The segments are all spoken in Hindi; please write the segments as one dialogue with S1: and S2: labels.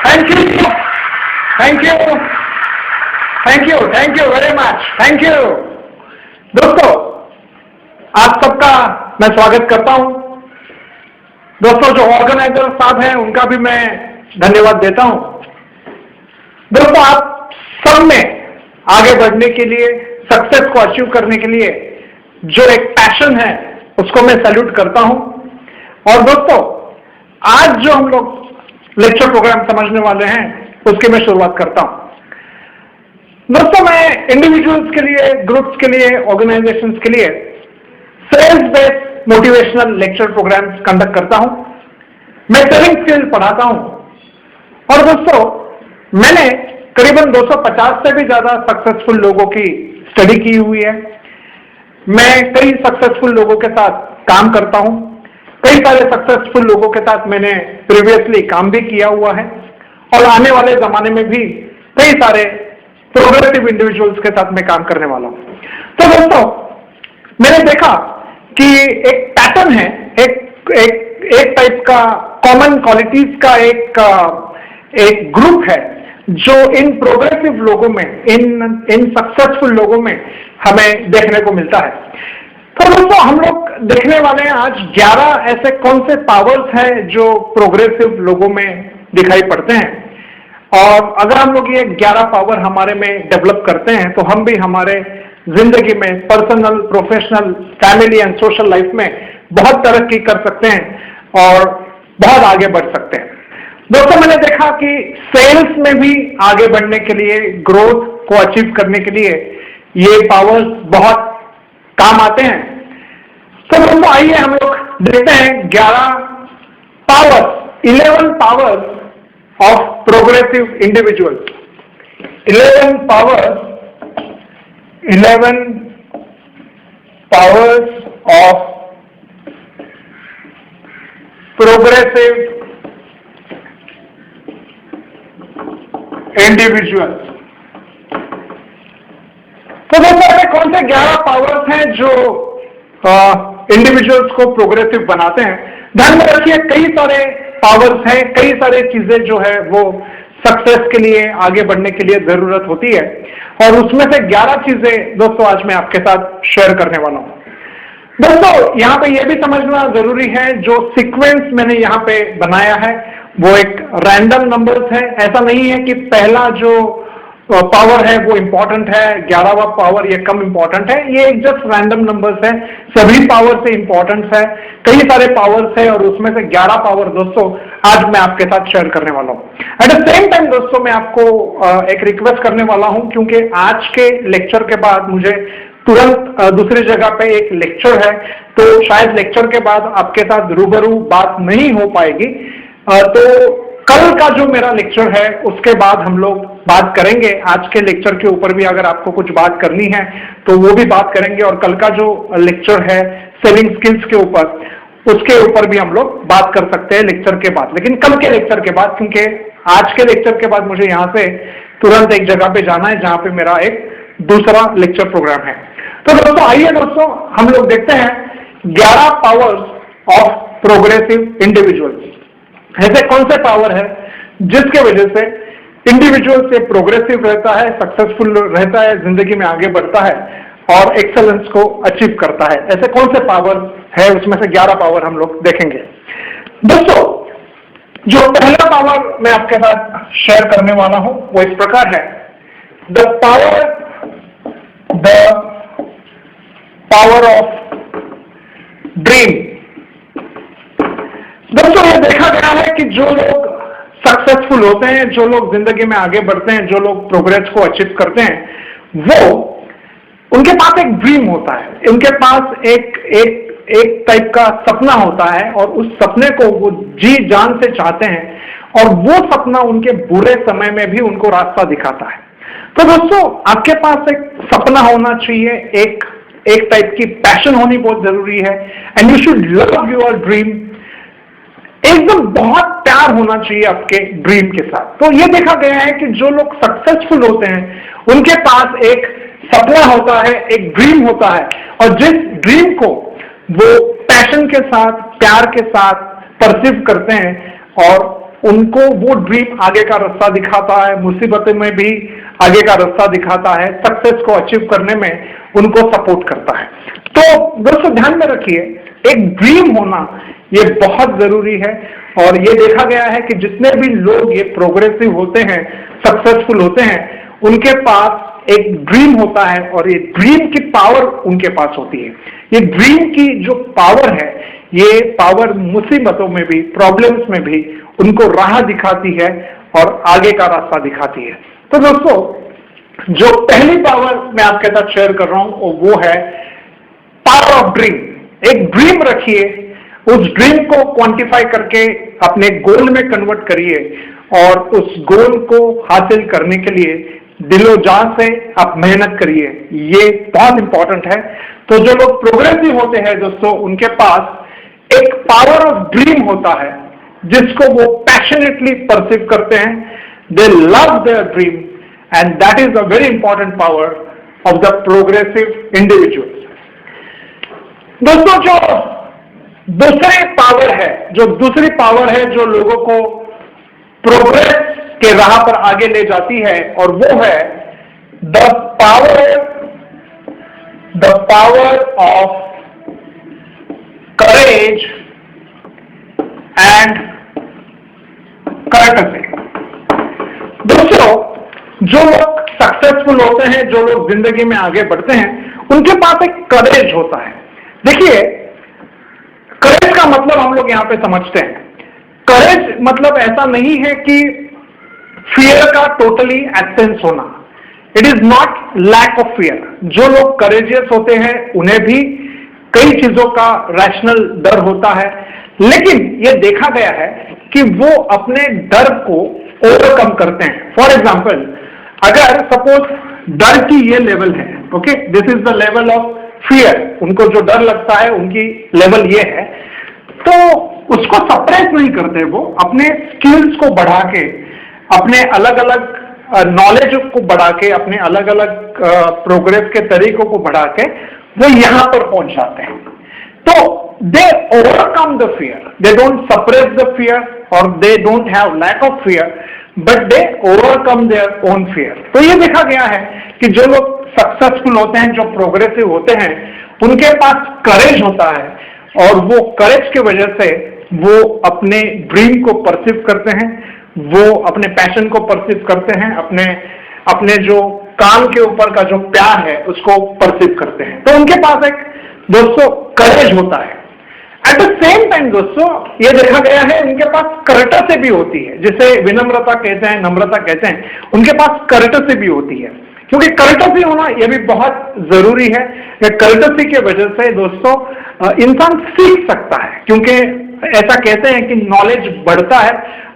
S1: Thank you, thank you, thank you, thank you very much, thank you. दोस्तों, आप सबका मैं स्वागत करता हूं। दोस्तों, जो ऑर्गेनाइजर साहब हैं उनका भी मैं धन्यवाद देता हूं। दोस्तों, आप सब में आगे बढ़ने के लिए, सक्सेस को अचीव करने के लिए जो एक पैशन है उसको मैं सैल्यूट करता हूं। और दोस्तों, आज जो हम लोग लेक्चर प्रोग्राम समझने वाले हैं उसकी मैं शुरुआत करता हूं। दोस्तों, मैं इंडिविजुअल्स के लिए, ग्रुप्स के लिए, ऑर्गेनाइजेशंस के लिए sales based motivational lecture programmes conduct करता हूं। मैं सेलिंग स्किल्स पढ़ाता हूं। और दोस्तों, मैंने करीबन 250 से भी ज्यादा सक्सेसफुल लोगों की स्टडी की हुई है। मैं कई सक्सेसफुल लोगों के साथ काम करता हूं। कई सारे सक्सेसफुल लोगों के साथ मैंने प्रीवियसली काम भी किया हुआ है और आने वाले जमाने में भी कई सारे प्रोग्रेसिव इंडिविजुअल्स के साथ मैं काम करने वाला हूं। तो दोस्तों, मैंने देखा कि एक पैटर्न है, एक टाइप का कॉमन क्वालिटीज का एक ग्रुप है जो इन प्रोग्रेसिव लोगों में, इन सक्सेसफुल लोगों में हमें देखने को मिलता है। तो दोस्तों, हम लोग देखने वाले हैं आज 11 ऐसे कौन से पावर्स हैं जो प्रोग्रेसिव लोगों में दिखाई पड़ते हैं। और अगर हम लोग ये 11 पावर हमारे में डेवलप करते हैं तो हम भी हमारे जिंदगी में, personal, professional, family and social life में बहुत तरक्की कर सकते हैं और बहुत आगे बढ़ सकते हैं। दोस्तों, मैंने देखा कि सेल्स में भी आगे बढ़ने के लिए, ग्रोथ को अचीव करने के लिए ये पावर्स बहुत काम आते हैं। तो दोस्तों, आइए हम लोग देखते हैं 11 powers of progressive individuals. 11 powers of progressive individuals. तो दोस्तों, ऐसे कौन से 11 पावर्स हैं जो इंडिविजुअल्स को प्रोग्रेसिव बनाते हैं? ध्यान में रखिए, कई सारे पावर्स हैं, कई सारे चीजें जो है वो सक्सेस के लिए, आगे बढ़ने के लिए जरूरत होती है। और उसमें से 11 चीजें दोस्तों आज मैं आपके साथ शेयर करने वाला हूं। दोस्तों, यहां पे यह भी समझना जरूरी है, जो सीक्वेंस मैंने यहां पे बनाया है वो एक रैंडम नंबर्स है। ऐसा नहीं है कि पहला जो पावर है वो इंपॉर्टेंट है, 11वां पावर ये कम इंपॉर्टेंट है। ये एक जस्ट रैंडम नंबर्स है, सभी पावर से इंपॉर्टेंस है, कई सारे पावर्स है और उसमें से 11 पावर दोस्तों आज मैं आपके साथ शेयर करने वाला हूं। एट द सेम टाइम दोस्तों, मैं आपको एक रिक्वेस्ट करने वाला हूं, क्योंकि आज के लेक्चर के बाद मुझे तुरंत दूसरी जगह पे एक लेक्चर है, तो शायद लेक्चर के बाद आपके साथ रूबरू बात नहीं हो पाएगी। तो कल का जो मेरा लेक्चर है उसके बाद हम लोग बात करेंगे। आज के लेक्चर के ऊपर भी अगर आपको कुछ बात करनी है तो वो भी बात करेंगे, और कल का जो लेक्चर है सेलिंग स्किल्स के ऊपर, उसके ऊपर भी हम लोग बात कर सकते हैं लेक्चर के बाद, लेकिन कल के लेक्चर के बाद, क्योंकि आज के लेक्चर के बाद मुझे यहां से तुरंत एक जगह पे जाना है जहां पे मेरा एक दूसरा लेक्चर प्रोग्राम है। तो दोस्तों, आइए दोस्तों हम लोग देखते हैं 11 पावर्स ऑफ प्रोग्रेसिव इंडिविजुअल्स। ऐसे कौन से पावर है जिसके वजह से इंडिविजुअल से प्रोग्रेसिव रहता है, सक्सेसफुल रहता है, जिंदगी में आगे बढ़ता है और एक्सेलेंस को अचीव करता है। ऐसे कौन से पावर है, उसमें से 11 पावर हम लोग देखेंगे। दोस्तों, जो पहला पावर मैं आपके साथ शेयर करने वाला हूं वो इस प्रकार है, द पावर ऑफ ड्रीम। दोस्तों, ये देखा गया है कि जो लोग सक्सेसफुल होते हैं, जो लोग जिंदगी में आगे बढ़ते हैं, जो लोग प्रोग्रेस को अचीव करते हैं, वो उनके पास एक ड्रीम होता है, उनके पास एक टाइप का सपना होता है और उस सपने को वो जी जान से चाहते हैं और वो सपना उनके बुरे समय में भी उनको रास्ता दिखाता है। तो दोस्तों, आपके पास एक सपना होना चाहिए, एक टाइप की पैशन होनी बहुत जरूरी है, and you should love your dream. एकदम बहुत प्यार होना चाहिए आपके ड्रीम के साथ। तो ये देखा गया है कि जो लोग सक्सेसफुल होते हैं उनके पास एक सपना होता है, एक ड्रीम होता है, और जिस ड्रीम को वो पैशन के साथ, प्यार के साथ परसीव करते हैं और उनको वो ड्रीम आगे का रास्ता दिखाता है, मुसीबतों में भी आगे का रास्ता दिखाता है, सक्सेस को अचीव करने में उनको सपोर्ट करता है। तो दोस्तों ध्यान में रखिए, एक ड्रीम होना ये बहुत जरूरी है। और ये देखा गया है कि जितने भी लोग ये प्रोग्रेसिव होते हैं, सक्सेसफुल होते हैं, उनके पास एक ड्रीम होता है और ये ड्रीम की पावर उनके पास होती है। ये ड्रीम की जो पावर है, ये पावर मुसीबतों में भी, प्रॉब्लम्स में भी उनको राह दिखाती है और आगे का रास्ता दिखाती है। तो दोस्तों जो पहली पावर मैं आपके साथ शेयर कर रहा हूं वो है पावर ऑफ ड्रीम। एक ड्रीम रखिए, उस ड्रीम को क्वांटिफाई करके अपने गोल में कन्वर्ट करिए और उस गोल को हासिल करने के लिए दिलो जान से आप मेहनत करिए। ये बहुत इंपॉर्टेंट है। तो जो लोग प्रोग्रेसिव होते हैं दोस्तों, उनके पास एक पावर ऑफ ड्रीम होता है जिसको वो पैशनेटली परसीव करते हैं। दे love their dream and that is a very important power of the progressive individual. दोस्तों जो दूसरी पावर है जो लोगों को प्रोग्रेस के राह पर आगे ले जाती है, और वो है the power of courage and courtesy. दोस्तों जो लोग सक्सेसफुल होते हैं, जो लोग जिंदगी में आगे बढ़ते हैं, उनके पास एक करेज होता है। देखिए, करेज का मतलब हम लोग यहां पे समझते हैं। करेज मतलब ऐसा नहीं है कि फियर का टोटली एब्सेंस होना। It is not lack of fear. जो लोग करेजियस होते हैं उन्हें भी कई चीजों का रैशनल डर होता है, लेकिन यह देखा गया है कि वो अपने डर को ओवरकम करते हैं। फॉर एग्जाम्पल, अगर सपोज डर की ये लेवल है, okay, this is the level of fear, उनको जो डर लगता है उनकी लेवल ये है, तो उसको सप्रेस नहीं करते। वो अपने स्किल्स को बढ़ा के, अपने अलग अलग नॉलेज को बढ़ा के, अपने अलग अलग प्रोग्रेस के तरीकों को बढ़ा के वो यहां पर पहुंच जाते हैं। तो they overcome the fear, they don't suppress the fear और they don't have lack of fear, but they overcome their own fear. तो ये देखा गया है कि जो लोग सक्सेसफुल होते हैं, जो प्रोग्रेसिव होते हैं, उनके पास करेज होता है और वो करेज की वजह से वो अपने ड्रीम को परसीव करते हैं, वो अपने पैशन को परसीव करते हैं, अपने जो काम के ऊपर का जो प्यार है उसको परसीव करते हैं। तो उनके पास एक दोस्तों करेज होता है। एट द सेम टाइम दोस्तों ये देखा गया है उनके पास कर्टसी भी होती है, जिसे विनम्रता कहते हैं, नम्रता कहते हैं। उनके पास कर्टसी भी होती है, क्योंकि कर्टसी होना यह भी बहुत जरूरी है। कर्टसी की वजह से दोस्तों इंसान सीख सकता है, क्योंकि ऐसा कहते हैं कि नॉलेज बढ़ता है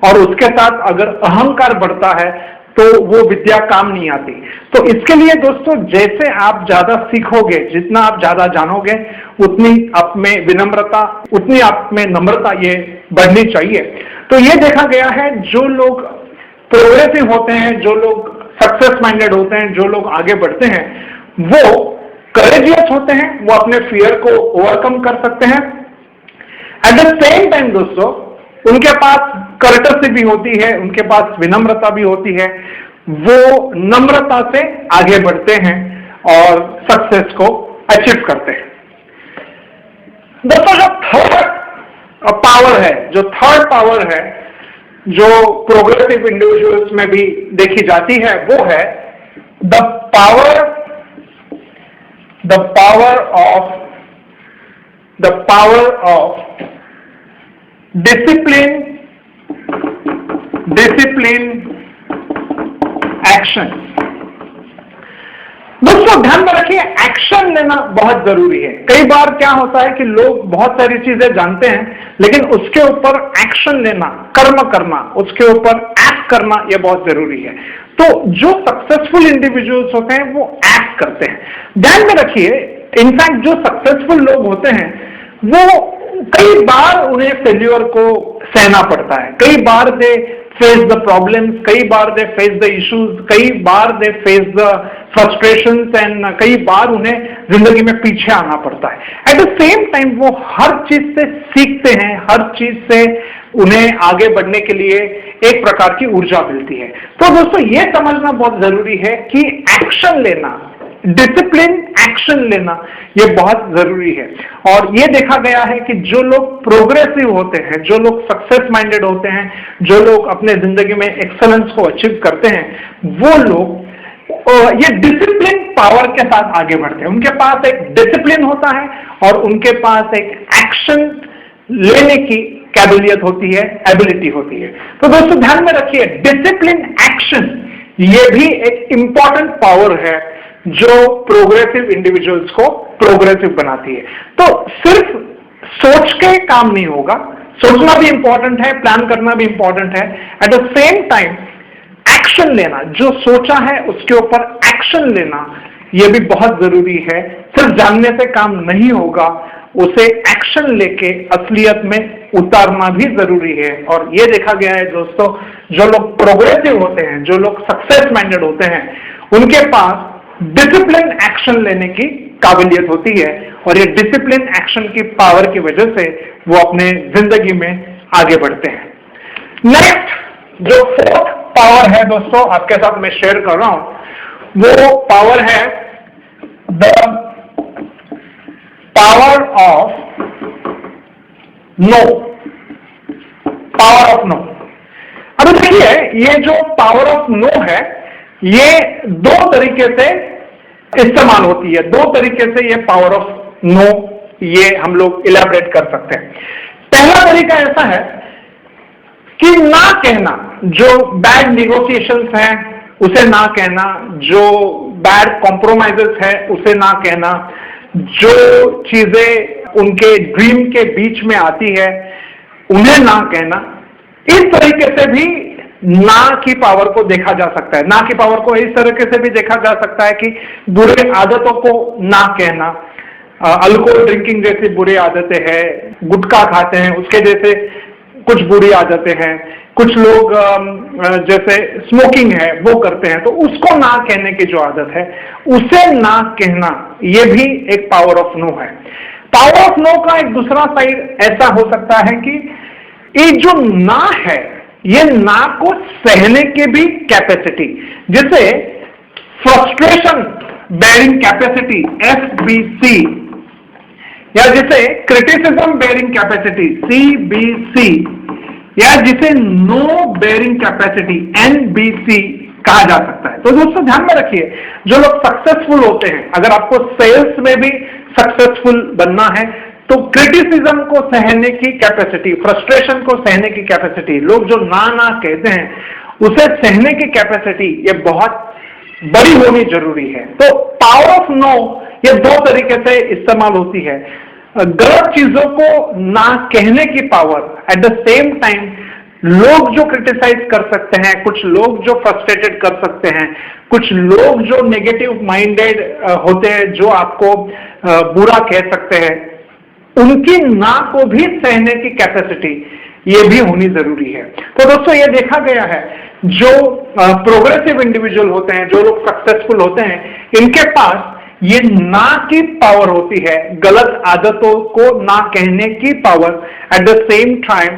S1: और उसके साथ अगर अहंकार बढ़ता है तो वो विद्या काम नहीं आती। तो इसके लिए दोस्तों जैसे आप ज्यादा सीखोगे, जितना आप ज्यादा जानोगे, उतनी आप में विनम्रता, उतनी आप में नम्रता ये बढ़नी चाहिए। तो ये देखा गया है जो लोग प्रोग्रेसिव होते हैं, जो लोग सक्सेस माइंडेड होते हैं, जो लोग आगे बढ़ते हैं, वो करेजियस होते हैं, वो अपने फियर को ओवरकम कर सकते हैं। एट द सेम टाइम दोस्तों उनके पास कर्टसी भी होती है, उनके पास विनम्रता भी होती है, वो नम्रता से आगे बढ़ते हैं और सक्सेस को अचीव करते हैं। दोस्तों जो थर्ड पावर है जो प्रोग्रेसिव इंडिविजुअल्स में भी देखी जाती है, वो है the power of discipline action. दोस्तों ध्यान में रखिए, एक्शन लेना बहुत जरूरी है। कई बार क्या होता है कि लोग बहुत सारी चीजें जानते हैं, लेकिन उसके ऊपर एक्शन लेना, कर्म करना, उसके ऊपर एक्ट करना यह बहुत जरूरी है। तो जो सक्सेसफुल इंडिविजुअल्स होते हैं वो एक्ट करते हैं। ध्यान में रखिए, इनफैक्ट जो सक्सेसफुल लोग होते हैं वो कई बार उन्हें फेल्यूर को सहना पड़ता है, कई बार दे फेस द प्रॉब्लम्स, कई बार दे फेस द इश्यूज, कई बार they face the frustrations and कई बार उन्हें जिंदगी में पीछे आना पड़ता है। एट द सेम टाइम वो हर चीज से सीखते हैं, हर चीज से उन्हें आगे बढ़ने के लिए एक प्रकार की ऊर्जा मिलती है। तो दोस्तों ये समझना बहुत जरूरी है कि एक्शन लेना, डिसिप्लिन एक्शन लेना, ये बहुत जरूरी है। और ये देखा गया है कि जो लोग प्रोग्रेसिव होते हैं, जो लोग सक्सेस माइंडेड होते हैं, जो लोग अपने जिंदगी में एक्सेलेंस को अचीव करते हैं, वो लोग ये डिसिप्लिन पावर के साथ आगे बढ़ते हैं। उनके पास एक डिसिप्लिन होता है और उनके पास एक एक्शन लेने की काबिलियत होती है, एबिलिटी होती है। तो दोस्तों ध्यान में रखिए, डिसिप्लिन एक्शन ये भी एक इंपॉर्टेंट पावर है जो प्रोग्रेसिव इंडिविजुअल्स को प्रोग्रेसिव बनाती है। तो सिर्फ सोच के काम नहीं होगा, सोचना भी इंपॉर्टेंट है, प्लान करना भी इंपॉर्टेंट है, at the same time action लेना, जो सोचा है उसके ऊपर एक्शन लेना, यह भी बहुत जरूरी है। सिर्फ जानने से काम नहीं होगा, उसे एक्शन लेके असलियत में उतारना भी जरूरी है। और यह देखा गया है दोस्तों, जो लोग प्रोग्रेसिव होते हैं, जो लोग सक्सेस माइंडेड होते हैं, उनके पास डिसिप्लिन एक्शन लेने की काबिलियत होती है और ये डिसिप्लिन एक्शन की पावर की वजह से वो अपने जिंदगी में आगे बढ़ते हैं। नेक्स्ट जो फोर्थ पावर है दोस्तों आपके साथ मैं शेयर कर रहा हूं, वो पावर है the power of no. Power of no. अब देखिए, ये जो पावर ऑफ नो है, ये दो तरीके से इस्तेमाल होती है, दो तरीके से ये पावर ऑफ नो ये हम लोग इलैबोरेट कर सकते हैं। पहला तरीका ऐसा है कि ना कहना, जो बैड निगोशिएशंस हैं उसे ना कहना, जो बैड कॉम्प्रोमाइजेस है उसे ना कहना, जो चीजें उनके ड्रीम के बीच में आती है उन्हें ना कहना। इस तरीके से भी ना की पावर को देखा जा सकता है। ना की पावर को इस तरीके से भी देखा जा सकता है कि बुरे आदतों को ना कहना, अल्कोहल ड्रिंकिंग जैसी बुरी आदतें हैं, गुटखा खाते हैं उसके जैसे कुछ बुरी आदतें हैं, कुछ लोग जैसे स्मोकिंग है वो करते हैं, तो उसको ना कहने की जो आदत है उसे ना कहना, ये भी एक पावर ऑफ नो है। पावर ऑफ नो का एक दूसरा साइड ऐसा हो सकता है कि ये जो ना है, ये ना को सहने की भी कैपेसिटी, जिसे फ्रस्ट्रेशन बेयरिंग कैपेसिटी FBC, या जिसे क्रिटिसिज्म बेयरिंग कैपेसिटी CBC, या जिसे नो बेयरिंग कैपेसिटी NBC कहा जा सकता है। तो दोस्तों ध्यान में रखिए, जो लोग सक्सेसफुल होते हैं, अगर आपको सेल्स में भी सक्सेसफुल बनना है तो क्रिटिसिज्म को सहने की कैपेसिटी, फ्रस्ट्रेशन को सहने की कैपेसिटी, लोग जो ना ना कहते हैं उसे सहने की कैपेसिटी ये बहुत बड़ी होनी जरूरी है। तो पावर ऑफ नो ये दो तरीके से इस्तेमाल होती है। गलत चीजों को ना कहने की power, at the same time लोग जो क्रिटिसाइज कर सकते हैं, कुछ लोग जो फ्रस्ट्रेटेड कर सकते हैं, कुछ लोग जो नेगेटिव माइंडेड होते हैं, जो आपको बुरा कह सकते हैं, उनकी ना को भी सहने की कैपेसिटी ये भी होनी जरूरी है। तो दोस्तों ये देखा गया है, जो प्रोग्रेसिव इंडिविजुअल होते हैं, जो लोग सक्सेसफुल होते हैं, इनके पास ये ना की पावर होती है, गलत आदतों को ना कहने की power. At the same time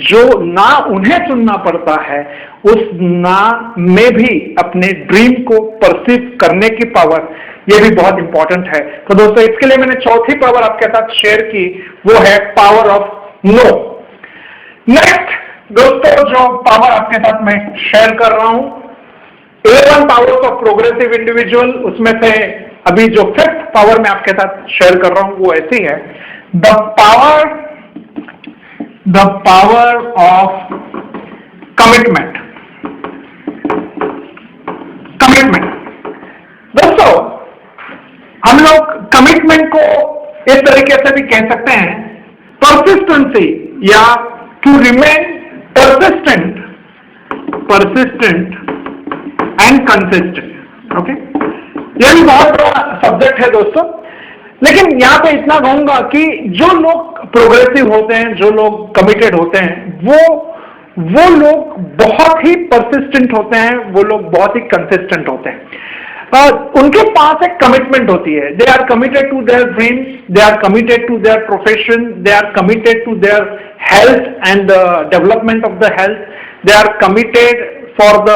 S1: जो ना उन्हें सुनना पड़ता है, उस ना में भी अपने ड्रीम को परसीव करने की पावर, ये भी बहुत इंपॉर्टेंट है। तो दोस्तों इसके लिए मैंने चौथी पावर आपके साथ शेयर की, वो है पावर ऑफ नो। नेक्स्ट दोस्तों जो पावर आपके साथ मैं शेयर कर रहा हूं, 11 पावर्स ऑफ प्रोग्रेसिव इंडिविजुअल, उसमें से अभी जो 5th पावर मैं आपके साथ शेयर कर रहा हूं वो ऐसी है, द पावर ऑफ कमिटमेंट। दोस्तों हम लोग कमिटमेंट को इस तरीके से भी कह सकते हैं, परसिस्टेंसी या to remain persistent and consistent. Okay, यह भी बहुत बड़ा सब्जेक्ट है दोस्तों, लेकिन यहां पे इतना कहूंगा कि जो लोग प्रोग्रेसिव होते हैं, जो लोग कमिटेड होते हैं, वो वो लोग बहुत ही परसिस्टेंट होते हैं, वो लोग बहुत ही कंसिस्टेंट होते हैं। उनके पास एक कमिटमेंट होती है। They are committed to their dreams, they are committed to their profession, they are committed to their health and development of the health, they are committed for the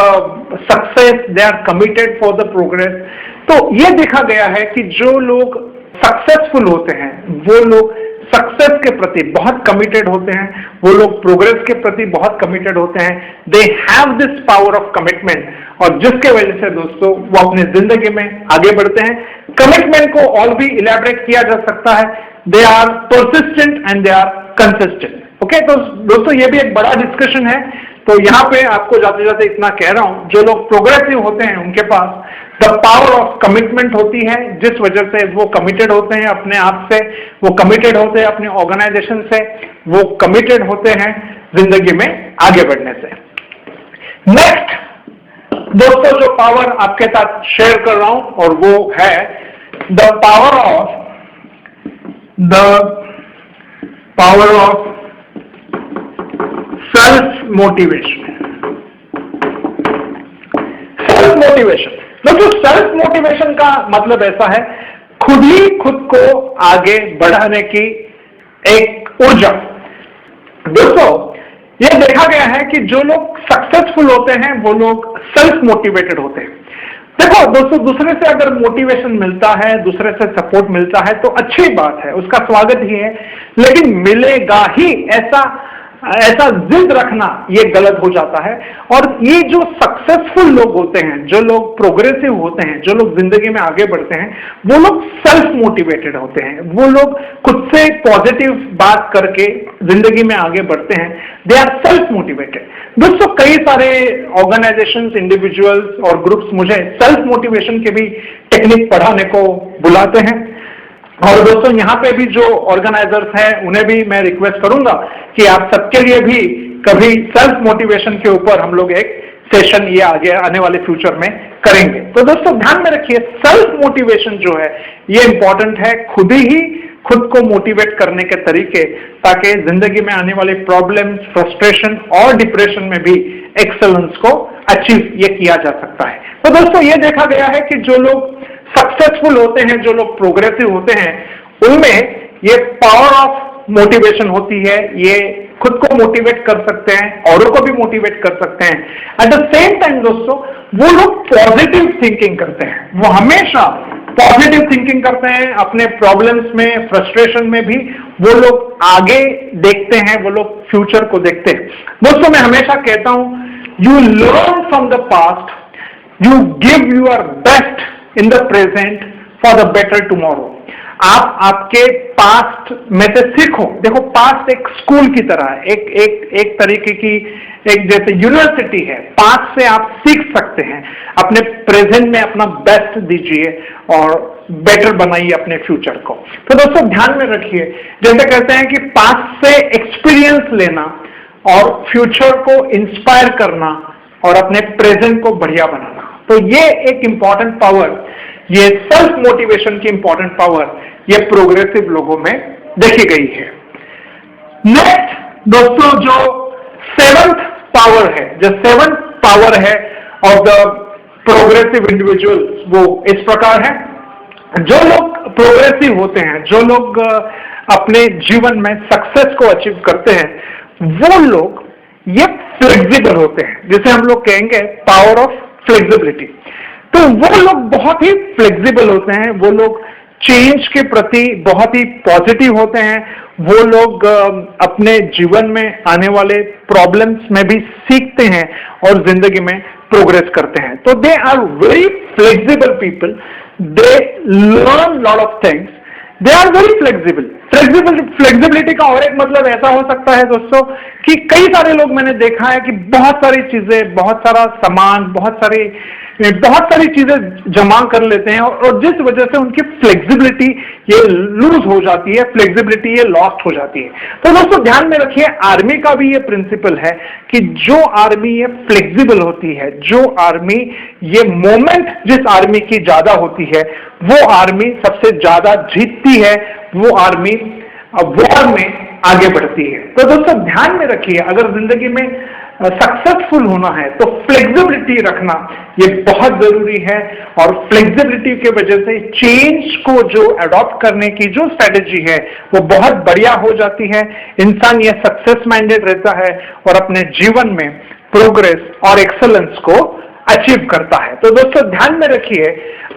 S1: success, they are committed for the progress. तो ये देखा गया है कि जो लोग सक्सेसफुल होते हैं वो लोग सक्सेस के प्रति बहुत कमिटेड होते हैं, वो लोग प्रोग्रेस के प्रति बहुत कमिटेड होते हैं। They have this power of commitment, और जिसके वजह से दोस्तों वो अपनी जिंदगी में आगे बढ़ते हैं। कमिटमेंट को और भी इलैबोरेट किया जा सकता है। They are persistent and they are consistent. Okay, तो दोस्तों ये भी एक बड़ा डिस्कशन है। तो यहाँ पे आपको जाते जाते इतना कह रहा हूं, जो लोग प्रोग्रेसिव होते हैं उनके पास द पावर ऑफ कमिटमेंट होती है, जिस वजह से वो कमिटेड होते हैं अपने आप से, वो कमिटेड होते हैं अपने ऑर्गेनाइजेशन से, वो कमिटेड होते हैं जिंदगी में आगे बढ़ने से। नेक्स्ट दोस्तों जो पावर आपके साथ शेयर कर रहा हूं, और वो है the power of self motivation. Self motivation दोस्तों, सेल्फ मोटिवेशन का मतलब ऐसा है खुद ही खुद को आगे बढ़ाने की एक ऊर्जा। दोस्तों ये देखा गया है कि जो लोग सक्सेसफुल होते हैं वो लोग सेल्फ मोटिवेटेड होते हैं। देखो दोस्तों, दूसरे से अगर मोटिवेशन मिलता है, दूसरे से सपोर्ट मिलता है तो अच्छी बात है, उसका स्वागत ही है, लेकिन मिलेगा ही ऐसा जिद रखना ये गलत हो जाता है। और ये जो सक्सेसफुल लोग होते हैं, जो लोग प्रोग्रेसिव होते हैं, जो लोग जिंदगी में आगे बढ़ते हैं, वो लोग सेल्फ मोटिवेटेड होते हैं। वो लोग खुद से पॉजिटिव बात करके जिंदगी में आगे बढ़ते हैं। They are self motivated. दोस्तों कई सारे ऑर्गेनाइजेशंस, इंडिविजुअल्स और ग्रुप्स मुझे सेल्फ मोटिवेशन के भी टेक्निक पढ़ाने को बुलाते हैं। और दोस्तों यहाँ पे भी जो ऑर्गेनाइजर्स हैं उन्हें भी मैं रिक्वेस्ट करूंगा कि आप सबके लिए भी कभी सेल्फ मोटिवेशन के ऊपर हम लोग एक सेशन ये आगे आने वाले फ्यूचर में करेंगे। तो दोस्तों ध्यान में रखिए, सेल्फ मोटिवेशन जो है ये इंपॉर्टेंट है। खुद ही खुद को मोटिवेट करने के तरीके, ताकि जिंदगी में आने वाले प्रॉब्लम्स, फ्रस्ट्रेशन और डिप्रेशन में भी एक्सेलेंस को अचीव ये किया जा सकता है। तो दोस्तों ये देखा गया है कि जो लोग सक्सेसफुल होते हैं, जो लोग प्रोग्रेसिव होते हैं, उनमें ये पावर ऑफ मोटिवेशन होती है। ये खुद को मोटिवेट कर सकते हैं, औरों को भी मोटिवेट कर सकते हैं। एट द सेम टाइम दोस्तों वो लोग पॉजिटिव थिंकिंग करते हैं, वो हमेशा पॉजिटिव थिंकिंग करते हैं। अपने प्रॉब्लम्स में, फ्रस्ट्रेशन में भी वो लोग आगे देखते हैं, वो लोग फ्यूचर को देखते हैं। दोस्तों मैं हमेशा कहता हूं, you learn from the past, you give your best in the present for the better tomorrow. आप आपके पास्ट में से सीखो। देखो पास्ट एक स्कूल की तरह है, एक तरीके की, एक जैसे यूनिवर्सिटी है। पास्ट से आप सीख सकते हैं, अपने प्रेजेंट में अपना बेस्ट दीजिए और बेटर बनाइए अपने फ्यूचर को। तो दोस्तों ध्यान में रखिए, जैसे कहते हैं कि पास्ट से एक्सपीरियंस लेना और फ्यूचर को इंस्पायर करना और अपने प्रेजेंट को बढ़िया बनाना। तो ये एक इंपॉर्टेंट पावर, ये सेल्फ मोटिवेशन की इंपॉर्टेंट पावर ये प्रोग्रेसिव लोगों में देखी गई है। नेक्स्ट दोस्तों जो सेवंथ पावर है, जो सेवंथ पावर है ऑफ द प्रोग्रेसिव इंडिविजुअल, वो इस प्रकार है। जो लोग प्रोग्रेसिव होते हैं, जो लोग अपने जीवन में सक्सेस को अचीव करते हैं, वो लोग ये फ्लेक्सिबल होते हैं, जिसे हम लोग कहेंगे पावर ऑफ फ्लेक्सिबिलिटी। तो वो लोग बहुत ही फ्लेक्सिबल होते हैं, वो लोग चेंज के प्रति बहुत ही पॉजिटिव होते हैं, वो लोग अपने जीवन में आने वाले प्रॉब्लम्स में भी सीखते हैं और जिंदगी में प्रोग्रेस करते हैं। तो they are very flexible people, they learn lot of things, they are very flexible. Flexibility का और एक मतलब ऐसा हो सकता है दोस्तों कि कई सारे लोग मैंने देखा है कि बहुत सारी चीजें, बहुत सारा सामान, बहुत सारी चीजें जमा कर लेते हैं और जिस वजह से उनकी फ्लेक्सिबिलिटी ये लूज हो जाती है, फ्लेक्सिबिलिटी ये लॉस्ट हो जाती है। तो दोस्तों ध्यान में रखिए, आर्मी का भी ये प्रिंसिपल है कि जो आर्मी ये फ्लेक्सिबल होती है, जो आर्मी ये मोमेंट जिस आर्मी की ज्यादा होती है, वो आर्मी सबसे ज्यादा जीतती है, वो आर्मी वॉर में आगे बढ़ती है। तो दोस्तों ध्यान में रखिए, अगर जिंदगी में सक्सेसफुल होना है तो फ्लेक्सिबिलिटी रखना ये बहुत जरूरी है। और फ्लेक्सिबिलिटी के वजह से चेंज को जो अडॉप्ट करने की जो स्ट्रेटेजी है वो बहुत बढ़िया हो जाती है। इंसान ये सक्सेस माइंडेड रहता है और अपने जीवन में प्रोग्रेस और एक्सेलेंस को अचीव करता है। तो दोस्तों ध्यान में रखिए,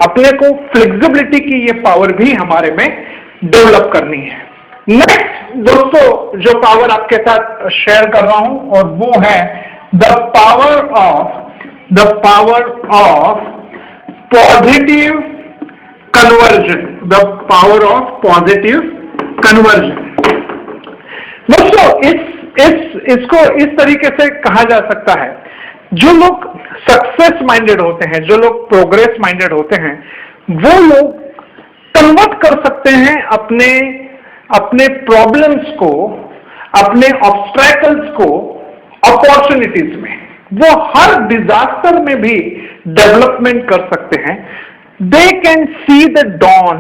S1: अपने को फ्लेक्सिबिलिटी की ये पावर भी हमारे में डेवलप करनी है। नेक्स्ट दोस्तों जो पावर आपके साथ शेयर कर रहा हूं और वो है the power of positive conversion. The power of positive conversion. दोस्तों इसको इस तरीके से कहा जा सकता है, जो लोग सक्सेस माइंडेड होते हैं, जो लोग प्रोग्रेस माइंडेड होते हैं, वो लोग कन्वर्ट कर सकते हैं अपने प्रॉब्लम्स को, अपने ऑब्स्ट्रैकल्स को अपॉर्चुनिटीज में। वो हर डिजास्टर में भी डेवलपमेंट कर सकते हैं। They can see the dawn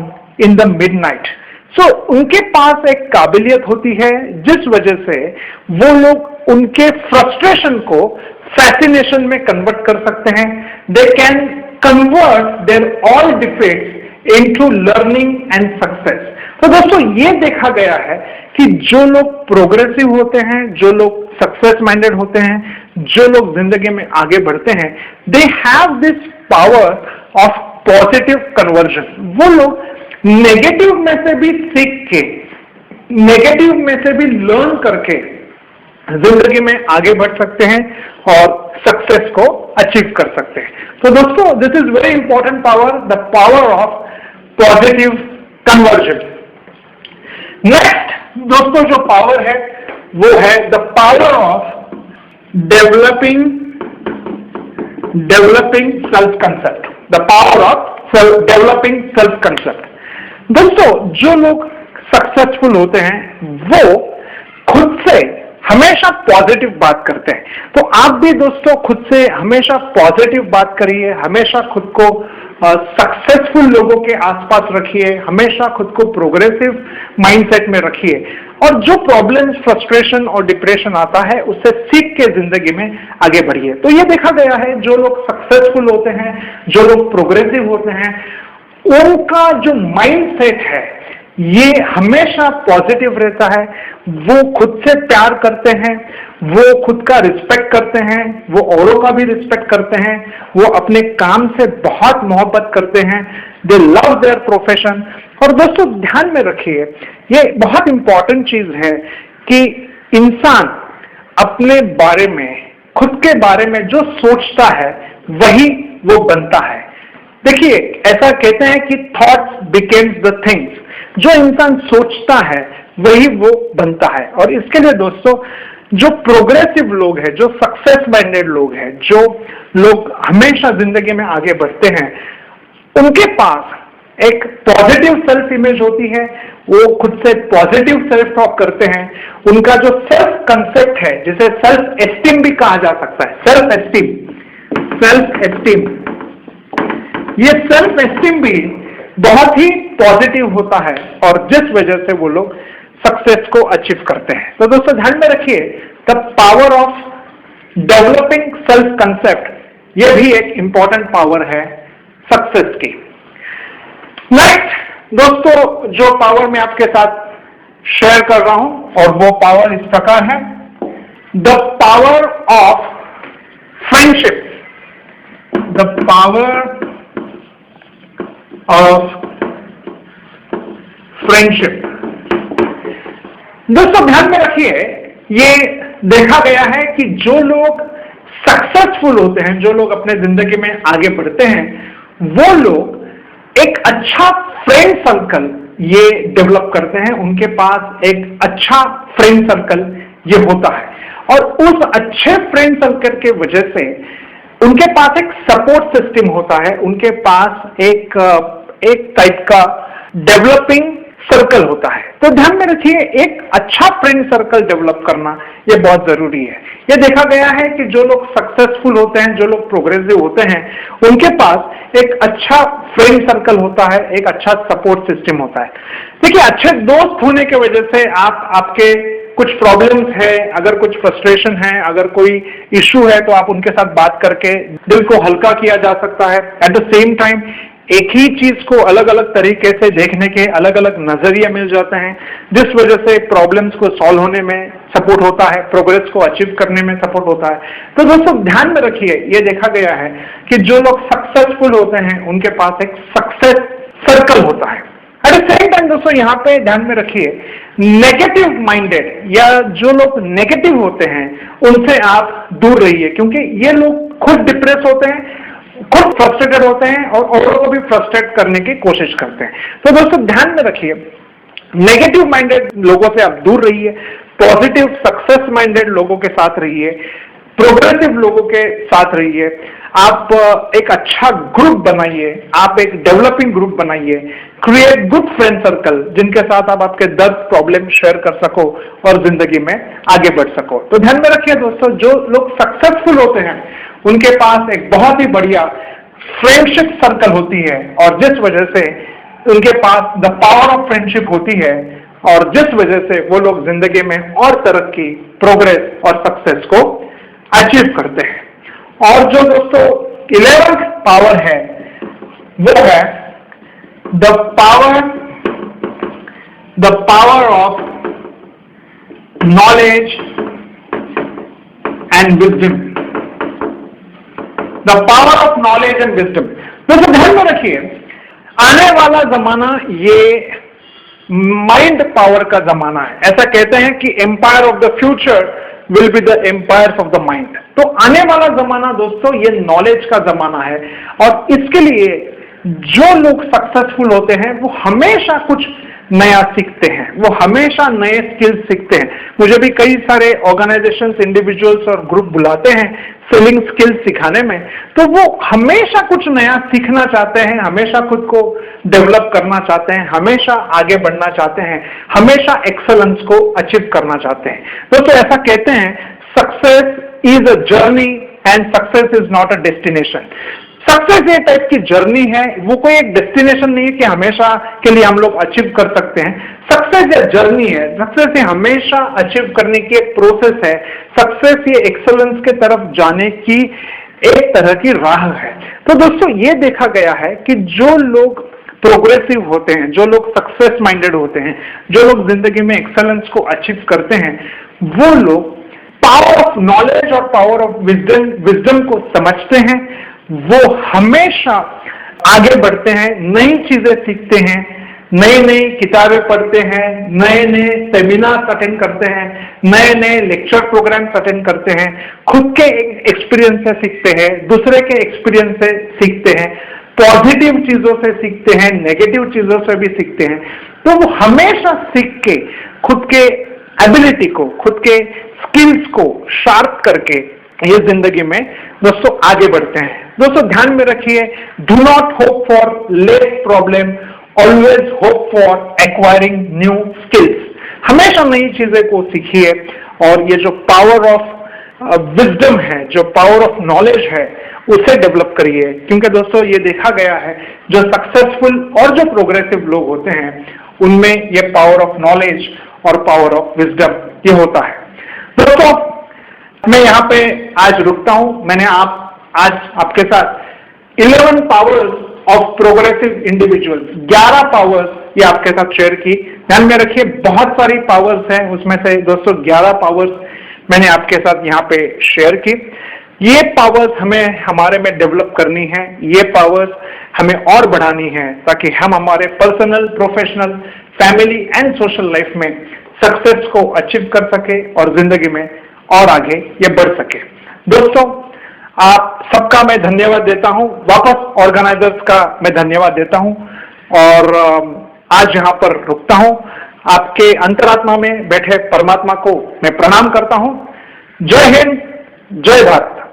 S1: in the midnight. So उनके पास एक काबिलियत होती है जिस वजह से वो लोग उनके फ्रस्ट्रेशन को फैसिनेशन में कन्वर्ट कर सकते हैं। They can convert there all defects into learning and success. तो दोस्तों ये देखा गया है कि जो लोग प्रोग्रेसिव होते हैं, जो लोग सक्सेस माइंडेड होते हैं, जो लोग जिंदगी में आगे बढ़ते हैं, they have this power of positive conversion. वो लोग नेगेटिव में से भी सीख के, नेगेटिव में से भी लर्न करके जिंदगी में आगे बढ़ सकते हैं और सक्सेस को अचीव कर सकते हैं। तो दोस्तों this is very important power, the power of positive conversion. Next दोस्तों जो पावर है वो है the power of developing self concept. The power of developing self concept. दोस्तों जो लोग सक्सेसफुल होते हैं वो खुद से हमेशा पॉजिटिव बात करते हैं। तो आप भी दोस्तों खुद से हमेशा पॉजिटिव बात करिए, हमेशा खुद को सक्सेसफुल लोगों के आसपास रखिए, हमेशा खुद को प्रोग्रेसिव माइंडसेट में रखिए और जो प्रॉब्लम्स, फ्रस्ट्रेशन और डिप्रेशन आता है उससे सीख के जिंदगी में आगे बढ़िए। तो ये देखा गया है जो लोग सक्सेसफुल होते हैं, जो लोग प्रोग्रेसिव होते हैं, उनका जो माइंडसेट है ये हमेशा पॉजिटिव रहता है। वो खुद से प्यार करते हैं, वो खुद का रिस्पेक्ट करते हैं, वो औरों का भी रिस्पेक्ट करते हैं, वो अपने काम से बहुत मोहब्बत करते हैं। दे लव देयर प्रोफेशन। और दोस्तों ध्यान में रखिए, ये बहुत इंपॉर्टेंट चीज है कि इंसान अपने बारे में, खुद के बारे में जो सोचता है वही वो बनता है। देखिए ऐसा कहते हैं कि थॉट्स बिकेम्स द थिंग्स। जो इंसान सोचता है वही वो बनता है। और इसके लिए दोस्तों जो प्रोग्रेसिव लोग हैं, जो सक्सेस माइंडेड लोग हैं, जो लोग हमेशा जिंदगी में आगे बढ़ते हैं, उनके पास एक पॉजिटिव सेल्फ इमेज होती है। वो खुद से पॉजिटिव सेल्फ टॉक करते हैं। उनका जो सेल्फ कंसेप्ट है, जिसे सेल्फ एस्टीम भी कहा जा सकता है, सेल्फ एस्टीम, ये सेल्फ एस्टीम भी बहुत ही पॉजिटिव होता है और जिस वजह से वो लोग सक्सेस को अचीव करते हैं। तो दोस्तों ध्यान में रखिए, the power of developing self concept, ये भी एक इंपॉर्टेंट पावर है सक्सेस की। नेक्स्ट दोस्तों जो पावर मैं आपके साथ शेयर कर रहा हूं और वो पावर इस प्रकार है, the power of friendship. The power of friendship. दोस्तों ध्यान में रखिए, ये देखा गया है कि जो लोग सक्सेसफुल होते हैं, जो लोग अपने जिंदगी में आगे बढ़ते हैं, वो लोग एक अच्छा फ्रेंड सर्कल ये डेवलप करते हैं। उनके पास एक अच्छा फ्रेंड सर्कल ये होता है और उस अच्छे फ्रेंड सर्कल के वजह से उनके पास एक सपोर्ट सिस्टम होता है, उनके पास एक टाइप का डेवलपिंग सर्कल होता है। तो ध्यान में रखिए, एक अच्छा फ्रेंड सर्कल डेवलप करना ये बहुत जरूरी है। ये देखा गया है कि जो लोग सक्सेसफुल होते हैं, जो लोग प्रोग्रेसिव होते हैं, उनके पास एक अच्छा फ्रेंड सर्कल होता है, एक अच्छा सपोर्ट सिस्टम होता है। देखिए अच्छे दोस्त होने की वजह से आप आपके कुछ प्रॉब्लम्स है, अगर कुछ फ्रस्ट्रेशन है, अगर कोई इश्यू है, तो आप उनके साथ बात करके दिल को हल्का किया जा सकता है। एट द सेम टाइम एक ही चीज को अलग अलग तरीके से देखने के अलग अलग नजरिए मिल जाते हैं, जिस वजह से प्रॉब्लम्स को सॉल्व होने में सपोर्ट होता है, प्रोग्रेस को अचीव करने में सपोर्ट होता है। तो दोस्तों ध्यान में रखिए, ये देखा गया है कि जो लोग सक्सेसफुल होते हैं उनके पास एक सक्सेस सर्कल होता है। एट द सेम टाइम दोस्तों यहाँ पे ध्यान में रखिए, नेगेटिव माइंडेड या जो लोग नेगेटिव होते हैं उनसे आप दूर रहिए, क्योंकि ये लोग खुद डिप्रेस होते हैं, खुद फ्रस्ट्रेटेड होते हैं और औरों को भी फ्रस्ट्रेट करने की कोशिश करते हैं। तो दोस्तों ध्यान में रखिए, नेगेटिव माइंडेड लोगों से आप दूर रहिए, पॉजिटिव सक्सेस माइंडेड लोगों के साथ रहिए, प्रोग्रेसिव लोगों के साथ रहिए। आप एक अच्छा ग्रुप बनाइए, आप एक डेवलपिंग ग्रुप बनाइए, क्रिएट गुड फ्रेंड सर्कल जिनके साथ आप आपके दर्द प्रॉब्लम शेयर कर सको और जिंदगी में आगे बढ़ सको। तो ध्यान में रखिए दोस्तों, जो लोग सक्सेसफुल होते हैं उनके पास एक बहुत ही बढ़िया फ्रेंडशिप सर्कल होती है, और जिस वजह से उनके पास द पावर ऑफ फ्रेंडशिप होती है, और जिस वजह से वो लोग जिंदगी में और तरक्की, प्रोग्रेस और सक्सेस को अचीव करते हैं। और जो दोस्तों 11th पावर है वो है the power of knowledge and wisdom. The power of knowledge and wisdom. दोस्तों ध्यान में रखिए, आने वाला जमाना ये माइंड पावर का जमाना है। ऐसा कहते हैं कि empire of the future will be the empire of the mind. तो आने वाला जमाना दोस्तों ये नॉलेज का जमाना है, और इसके लिए जो लोग सक्सेसफुल होते हैं वो हमेशा कुछ नया सीखते हैं, वो हमेशा नए स्किल्स सीखते हैं। मुझे भी कई सारे ऑर्गेनाइजेशंस, इंडिविजुअल्स और ग्रुप बुलाते हैं सेलिंग स्किल्स सिखाने में, तो वो हमेशा कुछ नया सीखना चाहते हैं, हमेशा खुद को डेवलप करना चाहते हैं, हमेशा आगे बढ़ना चाहते हैं, हमेशा एक्सेलेंस को अचीव करना चाहते हैं। दोस्तों ऐसा कहते हैं, success is a journey and success is not a destination. Success ये टाइप की जर्नी है, वो कोई एक डेस्टिनेशन नहीं है कि हमेशा के लिए हम लोग अचीव कर सकते हैं। सक्सेस ये जर्नी है, सक्सेस ये हमेशा अचीव करने की एक प्रोसेस है, सक्सेस ये एक्सेलेंस के तरफ जाने की एक तरह की राह है। तो दोस्तों ये देखा गया है कि जो लोग प्रोग्रेसिव होते हैं, जो लोग सक्सेस माइंडेड होते हैं, जो लोग जिंदगी में एक्सेलेंस को अचीव करते हैं, वो लोग पावर ऑफ नॉलेज और पावर ऑफ विजडम को समझते हैं। वो हमेशा आगे बढ़ते हैं, नई चीजें सीखते हैं, नई नई किताबें पढ़ते हैं, नए नए सेमिनार अटेंड करते हैं, नए नए लेक्चर प्रोग्राम्स अटेंड करते हैं, खुद के एक्सपीरियंस से सीखते हैं, दूसरे के एक्सपीरियंस से सीखते हैं, पॉजिटिव चीजों से सीखते हैं, नेगेटिव चीजों से भी सीखते हैं। तो वो हमेशा सीख के खुद के एबिलिटी को, खुद के स्किल्स को शार्प करके ये जिंदगी में दोस्तों आगे बढ़ते हैं। दोस्तों ध्यान में रखिए, do not hope for less problem, always hope for acquiring new skills. हमेशा नई चीजें को सीखिए, और ये जो पावर ऑफ विजडम है, जो पावर ऑफ नॉलेज है, उसे डेवलप करिए। क्योंकि दोस्तों ये देखा गया है, जो सक्सेसफुल और जो प्रोग्रेसिव लोग होते हैं उनमें ये पावर ऑफ नॉलेज और पावर ऑफ विजडम ये होता है। दोस्तों मैं यहाँ पे आज रुकता हूं। मैंने आज आपके साथ 11 powers of progressive individuals, 11 powers ये आपके साथ शेयर की। ध्यान में रखिए, बहुत सारी पावर्स हैं, उसमें से दोस्तों 11 पावर्स मैंने आपके साथ यहाँ पे शेयर की। ये पावर्स हमें हमारे में डेवलप करनी है, ये पावर्स हमें और बढ़ानी है, ताकि हम हमारे personal, professional, family and social life में सक्सेस को अचीव कर सके और जिंदगी में और आगे ये बढ़ सके। दोस्तों आप सबका मैं धन्यवाद देता हूं, वापस ऑर्गेनाइजर्स का मैं धन्यवाद देता हूं, और आज यहां पर रुकता हूं। आपके अंतरात्मा में बैठे परमात्मा को मैं प्रणाम करता हूं। जय हिंद, जय भारत।